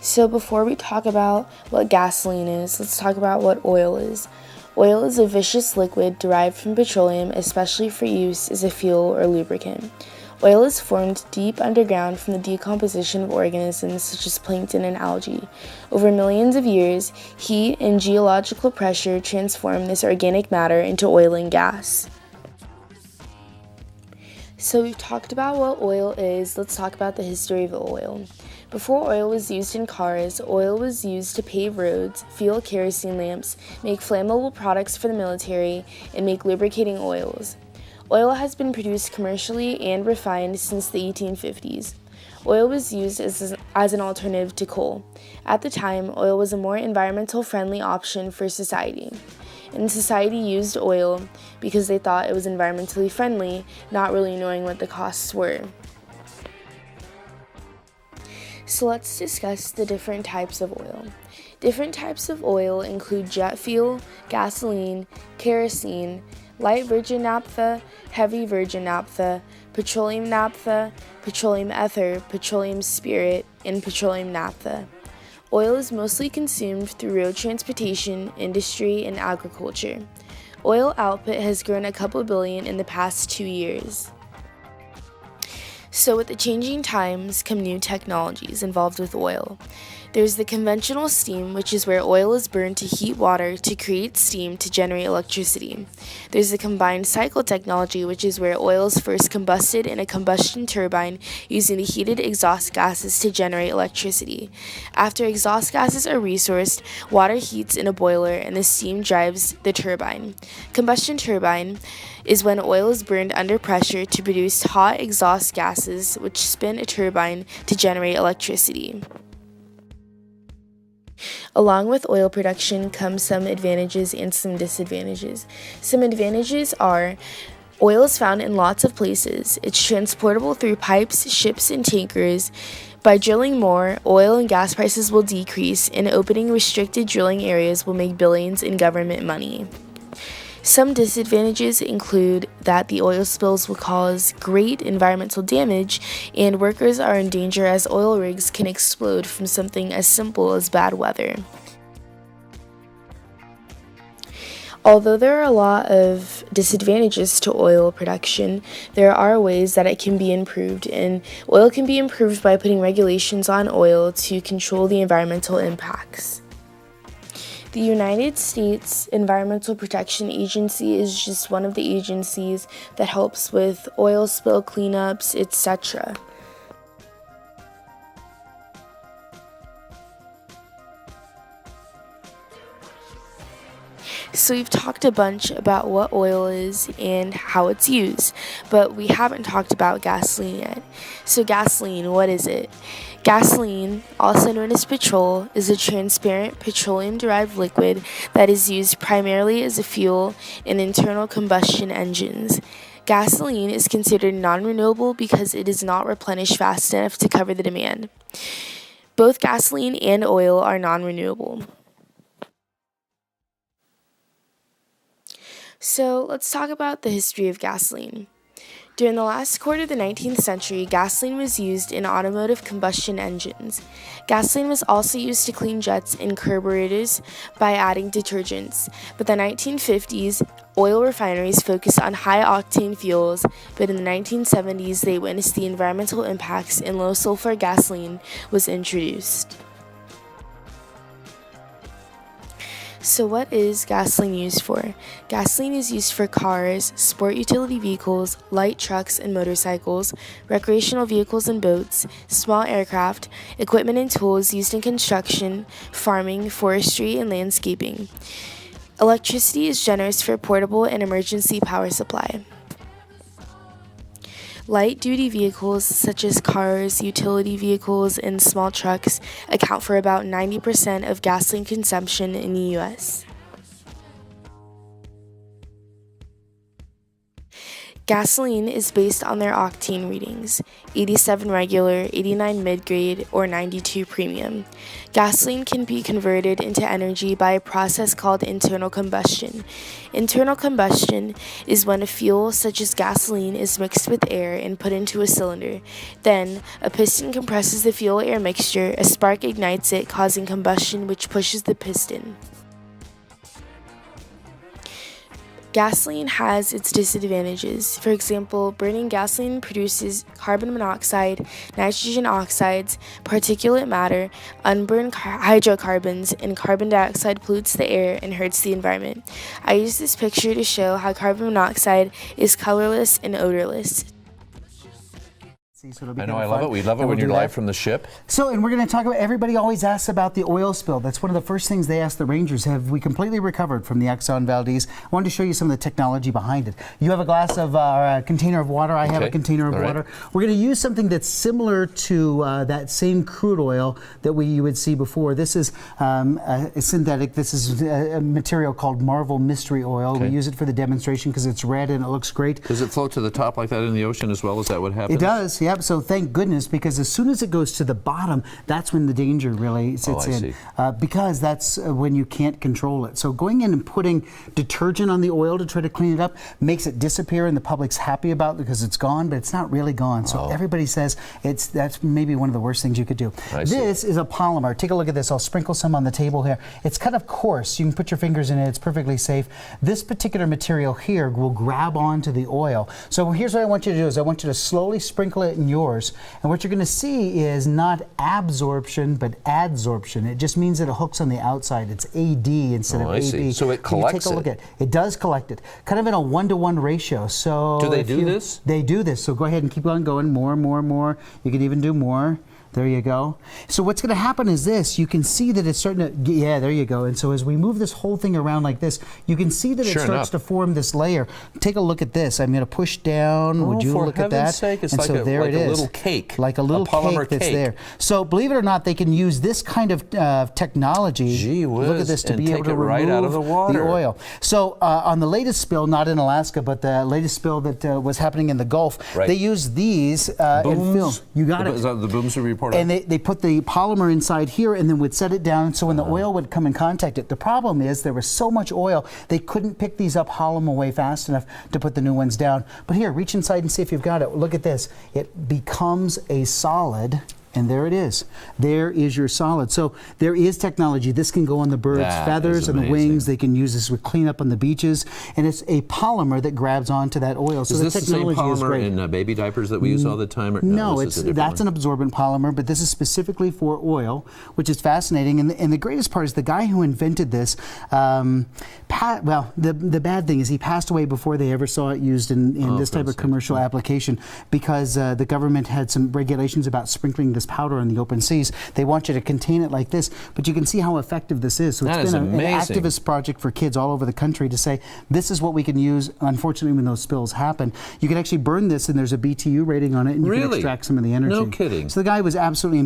So before we talk about what gasoline is, let's talk about what oil is. Oil is a viscous liquid derived from petroleum, especially for use as a fuel or lubricant. Oil is formed deep underground from the decomposition of organisms such as plankton and algae. Over millions of years, heat and geological pressure transform this organic matter into oil and gas. So we've talked about what oil is. Let's talk about the history of oil. Before oil was used in cars, oil was used to pave roads, fuel kerosene lamps, make flammable products for the military, and make lubricating oils. Oil has been produced commercially and refined since the 1850s. Oil was used as an alternative to coal. At the time, oil was a more environmental friendly option for society. And society used oil because they thought it was environmentally friendly, not really knowing what the costs were. So let's discuss the different types of oil. Different types of oil include jet fuel, gasoline, kerosene, light virgin naphtha, heavy virgin naphtha, petroleum ether, petroleum spirit, and petroleum naphtha. Oil is mostly consumed through road transportation, industry, and agriculture. Oil output has grown a couple billion in the past 2 years. So with the changing times come new technologies involved with oil. There's the conventional steam, which is where oil is burned to heat water to create steam to generate electricity. There's the combined cycle technology, which is where oil is first combusted in a combustion turbine using the heated exhaust gases to generate electricity. After exhaust gases are resourced, water heats in a boiler and the steam drives the turbine. Combustion turbine is when oil is burned under pressure to produce hot exhaust gases, which spin a turbine to generate electricity. Along with oil production come some advantages and some disadvantages. Some advantages are oil is found in lots of places. It's transportable through pipes, ships, and tankers. By drilling more, oil and gas prices will decrease, and opening restricted drilling areas will make billions in government money. Some disadvantages include that the oil spills will cause great environmental damage, and workers are in danger as oil rigs can explode from something as simple as bad weather. Although there are a lot of disadvantages to oil production, there are ways that it can be improved, and oil can be improved by putting regulations on oil to control the environmental impacts. The United States Environmental Protection Agency is just one of the agencies that helps with oil spill cleanups, etc. So we've talked a bunch about what oil is and how it's used, but we haven't talked about gasoline yet. So gasoline, what is it? Gasoline, also known as petrol, is a transparent petroleum-derived liquid that is used primarily as a fuel in internal combustion engines. Gasoline is considered non-renewable because it is not replenished fast enough to cover the demand. Both gasoline and oil are non-renewable. So let's talk about the history of gasoline. During the last quarter of the 19th century, gasoline was used in automotive combustion engines. Gasoline was also used to clean jets and carburetors by adding detergents. But the 1950s, oil refineries focused on high-octane fuels, but in the 1970s, they witnessed the environmental impacts and low-sulfur gasoline was introduced. So what is gasoline used for? Gasoline is used for cars, sport utility vehicles, light trucks and motorcycles, recreational vehicles and boats, small aircraft, equipment and tools used in construction, farming, forestry, and landscaping. Electricity is generous for portable and emergency power supply. Light-duty vehicles such as cars, utility vehicles, and small trucks account for about 90% of gasoline consumption in the U.S. Gasoline is based on their octane readings, 87 regular, 89 mid-grade, or 92 premium. Gasoline can be converted into energy by a process called internal combustion. Internal combustion is when a fuel such as gasoline is mixed with air and put into a cylinder. Then, a piston compresses the fuel-air mixture, a spark ignites it, causing combustion which pushes the piston. Gasoline has its disadvantages. For example, burning gasoline produces carbon monoxide, nitrogen oxides, particulate matter, unburned hydrocarbons, and carbon dioxide pollutes the air and hurts the environment. I use this picture to show how carbon monoxide is colorless and odorless. So I know, I love it. We love it when you're live from the ship. So, and we're going to talk about, everybody always asks about the oil spill. That's one of the first things they ask the Rangers. Have we completely recovered from the Exxon Valdez? I wanted to show you some of the technology behind it. You have a glass of, a container of water. I have a container of water. We're going to use something that's similar to that same crude oil that you would see before. This is a synthetic. This is a material called Marvel Mystery Oil. We use it for the demonstration because it's red and it looks great. Does it float to the top like that in the ocean as well? Is that what happens? It does, yeah. So thank goodness, because as soon as it goes to the bottom, that's when the danger really sits in. Because that's when you can't control it. So going in and putting detergent on the oil to try to clean it up makes it disappear, and the public's happy about it because it's gone, but it's not really gone. So everybody says that's maybe one of the worst things you could do. This is a polymer. Take a look at this. I'll sprinkle some on the table here. It's kind of coarse. You can put your fingers in it. It's perfectly safe. This particular material here will grab onto the oil. So here's what I want you to do is I want you to slowly sprinkle it in yours. And what you're going to see is not absorption, but adsorption. It just means that it hooks on the outside. It's AD instead of AB. So it collects take a look at it. It does collect it, kind of in a 1-to-1 ratio. So do they do this? They do this. So go ahead and keep on going. More, more, more. You can even do more. There you go. So what's going to happen is this. You can see that it's starting to, yeah, there you go. And so as we move this whole thing around like this, you can see that it starts to form this layer. Take a look at this. I'm going to push down. Would you look at that? Sake, it's and like so a, there like it is. A little cake. Like a little cake that's there. So believe it or not, they can use this kind of technology. Gee whiz, look at this to be able to remove right out of the water. oil. So on the latest spill, not in Alaska, but the latest spill that was happening in the Gulf, they used these in film. You got it. Is that the booms we reported? And they put the polymer inside here and then would set it down so when the oil would come in contact it. The problem is there was so much oil they couldn't pick these up, haul them away fast enough to put the new ones down. But here, reach inside and see if you've got it. Look at this. It becomes a solid. And there it is. There is your solid. So there is technology. This can go on the birds' feathers and the wings. They can use this with cleanup on the beaches. And it's a polymer that grabs onto that oil. So is the technology the same polymer in baby diapers that we use all the time? Or, no, that's an absorbent polymer, but this is specifically for oil, which is fascinating. And the greatest part is the guy who invented this, well, the bad thing is he passed away before they ever saw it used in this type of commercial application because the government had some regulations about sprinkling this powder in the open seas. They want you to contain it like this, but you can see how effective this is. So it's been an activist project for kids all over the country to say, this is what we can use, unfortunately, when those spills happen. You can actually burn this, and there's a BTU rating on it, and you can extract some of the energy. No kidding. So the guy was absolutely amazing.